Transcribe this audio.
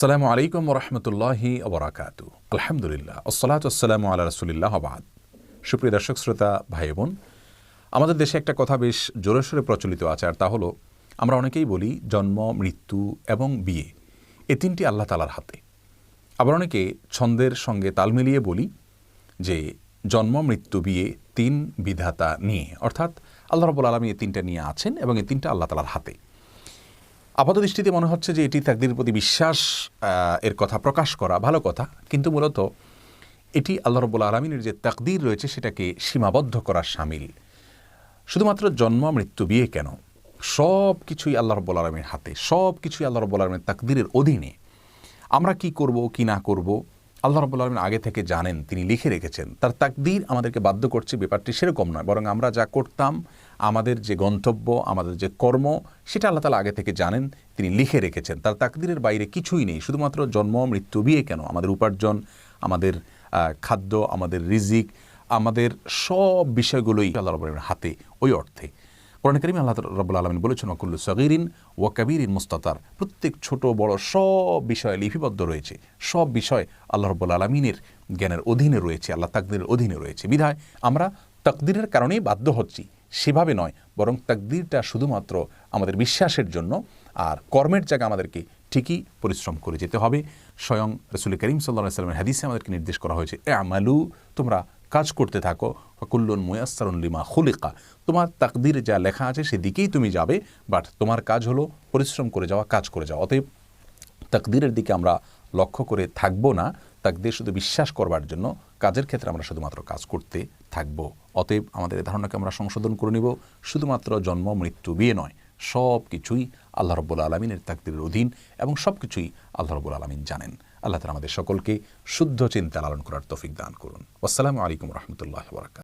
আসসালামু আলাইকুম ওরহমতুল্লাহি ওবরাকাতু। আলহামদুলিল্লাহ, আসসালাতু ওয়াসসালামু আলা রাসূলিল্লাহ ওয়া বা'দ। সুপ্রিয় দর্শক শ্রোতা ভাই বোন, আমাদের দেশে একটা কথা বেশ জোরে সোরে প্রচলিত আছে, আর তা হলো আমরা অনেকেই বলি জন্ম, মৃত্যু এবং বিয়ে এই তিনটি আল্লাহ তাআলার হাতে। আবার অনেকে ছন্দের সঙ্গে তাল মিলিয়ে বলি যে জন্ম, মৃত্যু, বিয়ে তিন বিধাতা নিয়ে, অর্থাৎ আল্লাহ রাব্বুল আলামিন এই তিনটা নিয়ে আছেন এবং এই তিনটা আল্লাহ তাআলার হাতে। আপাত দৃষ্টিতে মনে হচ্ছে যে এটি তাকদীরের প্রতি বিশ্বাস এর কথা প্রকাশ করা ভালো কথা, কিন্তু মূলত এটি আল্লাহ রাব্বুল আলামিনের যে তাকদীর রয়েছে সেটাকে সীমাবদ্ধ করার শামিল। শুধুমাত্র জন্ম, মৃত্যু, বিয়ে কেন, সব কিছুই আল্লাহ রাব্বুল আলামিনের হাতে, সব কিছুই আল্লাহ রাব্বুল আলামিনের তাকদীরের অধীনে। আমরা কি করব কি না করব আল্লাহ রাব্বুল আলামিন আগে থেকে জানেন, তিনি লিখে রেখেছেন। তার তাকদীর আমাদেরকে বাধ্য করছে ব্যাপারটি সেরকম নয়, বরং আমরা যা করতাম, আমাদের যে গন্তব্য, আমাদের যে কর্ম, সেটা আল্লাহ তাআলা আগে থেকে জানেন, তিনি লিখে রেখেছেন। তার তাকদীরের বাইরে কিছুই নেই। শুধুমাত্র জন্ম, মৃত্যু, বিয়ে কেন, আমাদের উপার্জন, আমাদের খাদ্য, আমাদের রিজিক, আমাদের সব বিষয়গুলোই আল্লাহ রাব্বুল আলামিনের হাতে। ওই অর্থে কোরআনে কারিমে আল্লাহ রাব্বুল আলামিন বলেছেন, ওয়াকুল্লু সগীরিন ওয়া কাবীরিন মুস্তাতার। প্রত্যেক ছোট বড় সব বিষয়ে লিপিবদ্ধ রয়েছে। সব বিষয় আল্লাহ রাব্বুল আলামিনের জ্ঞানের অধীনে রয়েছে, আল্লাহ তাকদীরের অধীনে রয়েছে। বিধায় আমরা তাকদীরের কারণেই বাধ্য হচ্ছি, সেভাবে নয়, বরং তাকদীরটা শুধুমাত্র আমাদের বিশ্বাসের জন্য। আর কর্মের জায়গা আমাদেরকে ঠিকই পরিশ্রম করে যেতে হবে। স্বয়ং রাসূল করিম সাল্লাল্লাহু আলাইহি ওয়াসাল্লামের হাদিসে আমাদেরকে নির্দেশ করা হয়েছে, আমালু, তোমরা কাজ করতে থাকো, কুল্লুন মুয়াসসারুন লিমা খুলিকা। তোমার তাকদীরে যা লেখা আছে সেদিকেই তুমি যাবে, বাট তোমার কাজ হলো পরিশ্রম করে যাওয়া, কাজ করে যাওয়া। অতএব তাকদীরের দিকে আমরা লক্ষ্য করে থাকবো না, তাকদীর শুধু বিশ্বাস করবার জন্য। কাজের ক্ষেত্রে আমরা শুধুমাত্র কাজ করতে থাকবো। অতএব আমাদের এই ধারণাকে আমরা সংশোধন করে নিব। শুধুমাত্র জন্ম, মৃত্যু, বিয়ে নয়, সব কিছুই আল্লাহ রাব্বুল আলামিনের তাকদীরের অধীন এবং সব কিছুই আল্লাহ রাব্বুল আলামিন জানেন। আল্লাহ তাআলা আমাদের সকলকে শুদ্ধ চিন্তা লালন করার তৌফিক দান করুন। আসসালামু আলাইকুম ওয়া রাহমাতুল্লাহি ওয়া বারাকাতুহু।